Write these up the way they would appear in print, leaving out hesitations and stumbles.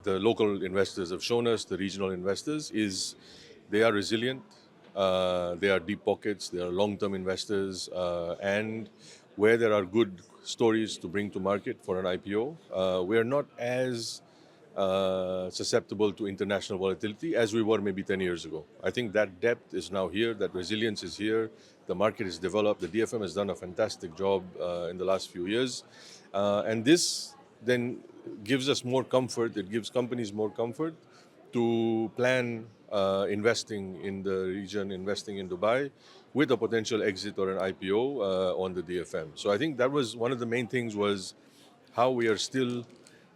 The local investors have shown us, the regional investors, is they are resilient, they are deep pockets, they are long-term investors, and where there are good stories to bring to market for an IPO, we are not as susceptible to international volatility as we were maybe 10 years ago. I think that depth is now here, that resilience is here, the market is developed, the DFM has done a fantastic job in the last few years, and this then gives us more comfort, it gives companies more comfort to plan investing in the region, investing in Dubai with a potential exit or an IPO on the DFM. So I think that was one of the main things, was how we are still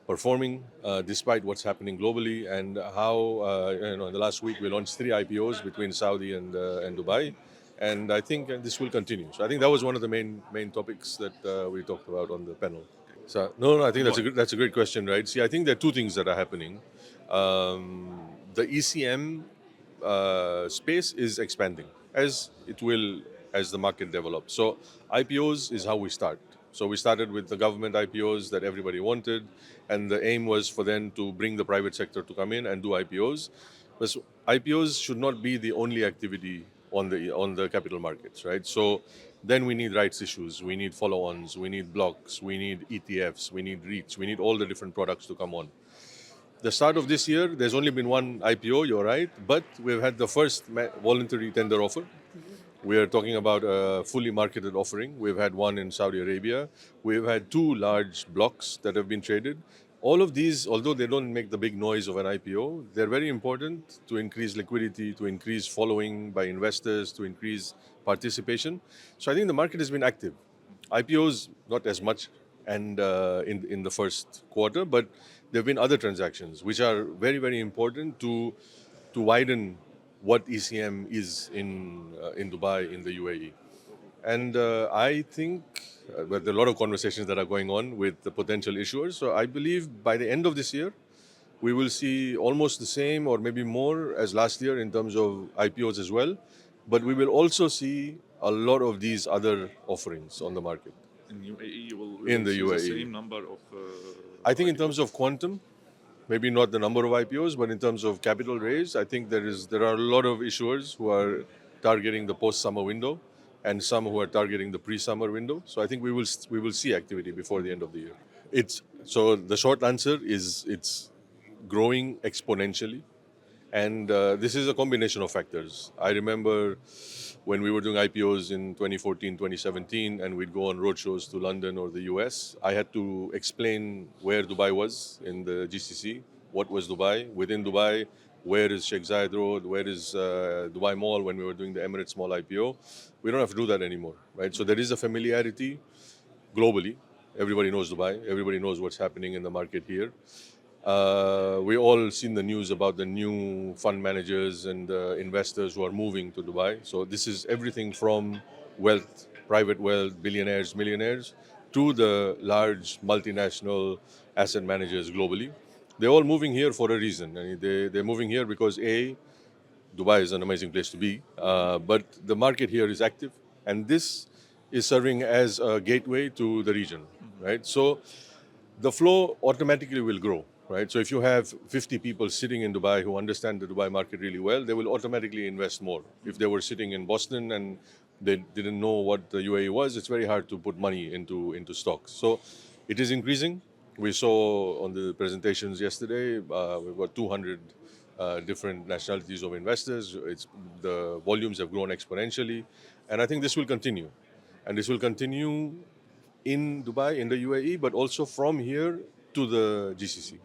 performing despite what's happening globally, and how in the last week we launched 3 IPOs between Saudi and Dubai, and I think this will continue. So I think that was one of the main topics that we talked about on the panel. So no, I think that's a great question, right? See, I think there are two things that are happening. The ECM space is expanding as it will as the market develops. So IPOs is how we start. So we started with the government IPOs that everybody wanted, and the aim was for them to bring the private sector to come in and do IPOs. But IPOs should not be the only activity on the capital markets, right? So then we need rights issues, we need follow-ons, we need blocks, we need ETFs, we need REITs, we need all the different products to come on. The start of this year, there's only been one IPO, you're right, but we've had the first voluntary tender offer. We are talking about a fully marketed offering. We've had one in Saudi Arabia. We've had 2 large blocks that have been traded. All of these, although they don't make the big noise of an IPO, they're very important to increase liquidity, to increase following by investors, to increase participation. So I think the market has been active. IPOs, not as much, and in the first quarter, but there have been other transactions which are very important to widen what ECM is in Dubai, in the UAE. And I think well, there are a lot of conversations that are going on with the potential issuers. So I believe by the end of this year, we will see almost the same or maybe more as last year in terms of IPOs as well. But we will also see a lot of these other offerings on the market In UAE, in will the see the UAE. same number of. I think in terms of quantum, maybe not the number of IPOs, but in terms of capital raise, I think there are a lot of issuers who are targeting the post-summer window, and some who are targeting the pre-summer window. So I think we will see activity before the end of the year. It's so the short answer is it's growing exponentially, and this is a combination of factors. I remember when we were doing IPOs in 2014, 2017, and we'd go on roadshows to London or the US, I had to explain where Dubai was in the GCC, what was Dubai. Within Dubai, where is Sheikh Zayed Road, where is Dubai Mall when we were doing the Emirates Mall IPO. We don't have to do that anymore, right? So there is a familiarity globally. Everybody knows Dubai, everybody knows what's happening in the market here. We all seen the news about the new fund managers and investors who are moving to Dubai. So this is everything from wealth, private wealth, billionaires, millionaires, to the large multinational asset managers globally. They're all moving here for a reason. I mean, they're moving here because Dubai is an amazing place to be, but the market here is active, and this is serving as a gateway to the region, right? So the flow automatically will grow, right? So if you have 50 people sitting in Dubai who understand the Dubai market really well, they will automatically invest more. If they were sitting in Boston and they didn't know what the UAE was, it's very hard to put money into stocks. So it is increasing. We saw on the presentations yesterday, we've got 200 different nationalities of investors. The volumes have grown exponentially, and I think this will continue. And this will continue in Dubai, in the UAE, but also from here to the GCC.